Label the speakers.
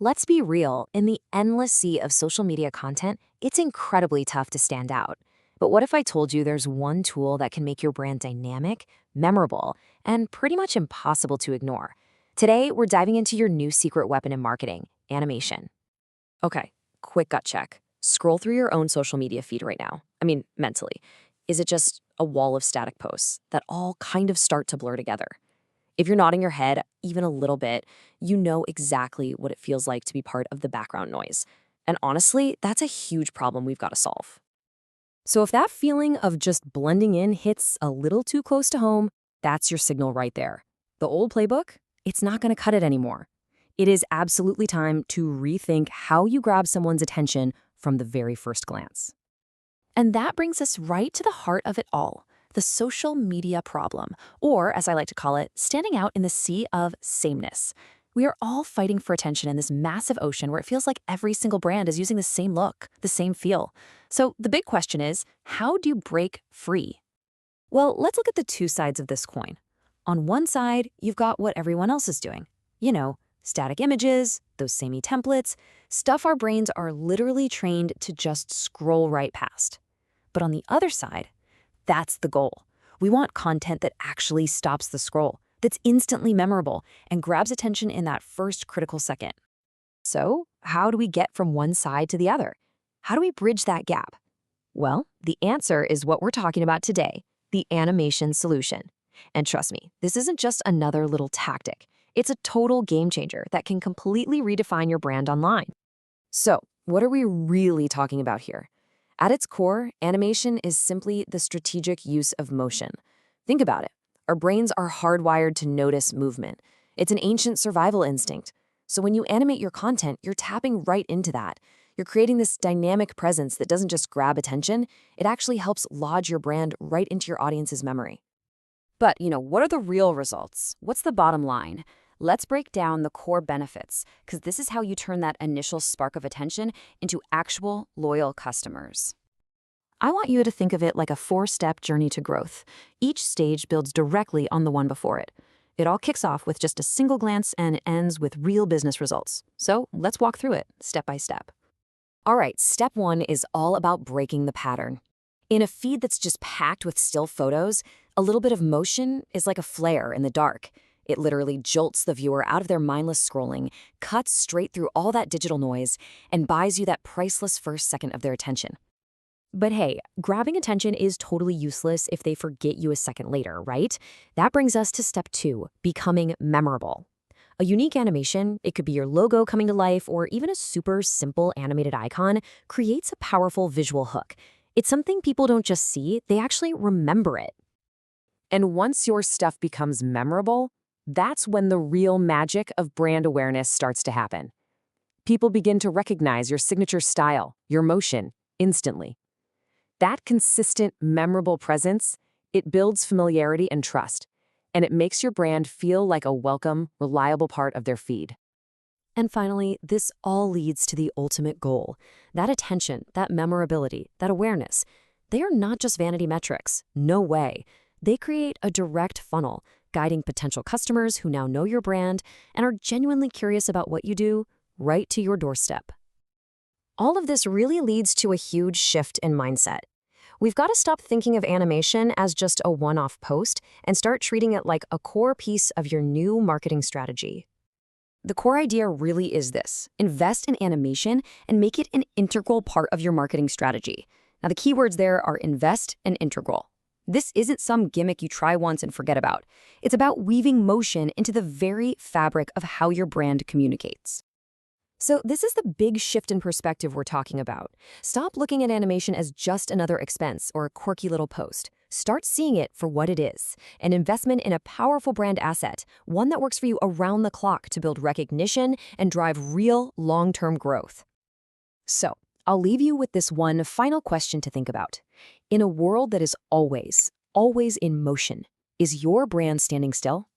Speaker 1: Let's be real, in the endless sea of social media content, it's incredibly tough to stand out. But what if I told you there's one tool that can make your brand dynamic, memorable, and pretty much impossible to ignore? Today, we're diving into your new secret weapon in marketing, animation. Okay, quick gut check. Scroll through your own social media feed right now. I mean, mentally. Is it just a wall of static posts that all kind of start to blur together? If you're nodding your head even a little bit, you know exactly what it feels like to be part of the background noise. And honestly, that's a huge problem we've got to solve. So if that feeling of just blending in hits a little too close to home, that's your signal right there. The old playbook, it's not going to cut it anymore. It is absolutely time to rethink how you grab someone's attention from the very first glance. And that brings us right to the heart of it all, the social media problem, or as I like to call it, standing out in the sea of sameness. We are all fighting for attention in this massive ocean where it feels like every single brand is using the same look, the same feel. So the big question is, how do you break free? Well, let's look at the two sides of this coin. On one side, you've got what everyone else is doing. Static images, those samey templates, stuff our brains are literally trained to just scroll right past. But on the other side, that's the goal. We want content that actually stops the scroll, that's instantly memorable, and grabs attention in that first critical second. So, how do we get from one side to the other? How do we bridge that gap? Well, the answer is what we're talking about today, the animation solution. And trust me, this isn't just another little tactic. It's a total game changer that can completely redefine your brand online. So, what are we really talking about here? At its core, animation is simply the strategic use of motion. Think about it. Our brains are hardwired to notice movement. It's an ancient survival instinct. So when you animate your content, you're tapping right into that. You're creating this dynamic presence that doesn't just grab attention, it actually helps lodge your brand right into your audience's memory. But, what are the real results? What's the bottom line? Let's break down the core benefits, because this is how you turn that initial spark of attention into actual loyal customers. I want you to think of it like a four-step journey to growth. Each stage builds directly on the one before it. It all kicks off with just a single glance and ends with real business results. So let's walk through it step by step. All right, step one is all about breaking the pattern. In a feed that's just packed with still photos, a little bit of motion is like a flare in the dark. It literally jolts the viewer out of their mindless scrolling, cuts straight through all that digital noise, and buys you that priceless first second of their attention. But hey, grabbing attention is totally useless if they forget you a second later, right? That brings us to step two, becoming memorable. A unique animation, it could be your logo coming to life or even a super simple animated icon, creates a powerful visual hook. It's something people don't just see, they actually remember it. And once your stuff becomes memorable, that's when the real magic of brand awareness starts to happen. People begin to recognize your signature style, your motion, instantly. That consistent, memorable presence, it builds familiarity and trust, and it makes your brand feel like a welcome, reliable part of their feed. And finally, this all leads to the ultimate goal. That attention, that memorability, that awareness, they are not just vanity metrics. No way. They create a direct funnel, guiding potential customers who now know your brand and are genuinely curious about what you do right to your doorstep. All of this really leads to a huge shift in mindset. We've got to stop thinking of animation as just a one-off post and start treating it like a core piece of your new marketing strategy. The core idea really is this: invest in animation and make it an integral part of your marketing strategy. Now, the keywords there are invest and integral. This isn't some gimmick you try once and forget about. It's about weaving motion into the very fabric of how your brand communicates. So this is the big shift in perspective we're talking about. Stop looking at animation as just another expense or a quirky little post. Start seeing it for what it is, an investment in a powerful brand asset, one that works for you around the clock to build recognition and drive real long-term growth. So, I'll leave you with this one final question to think about. In a world that is always in motion, is your brand standing still?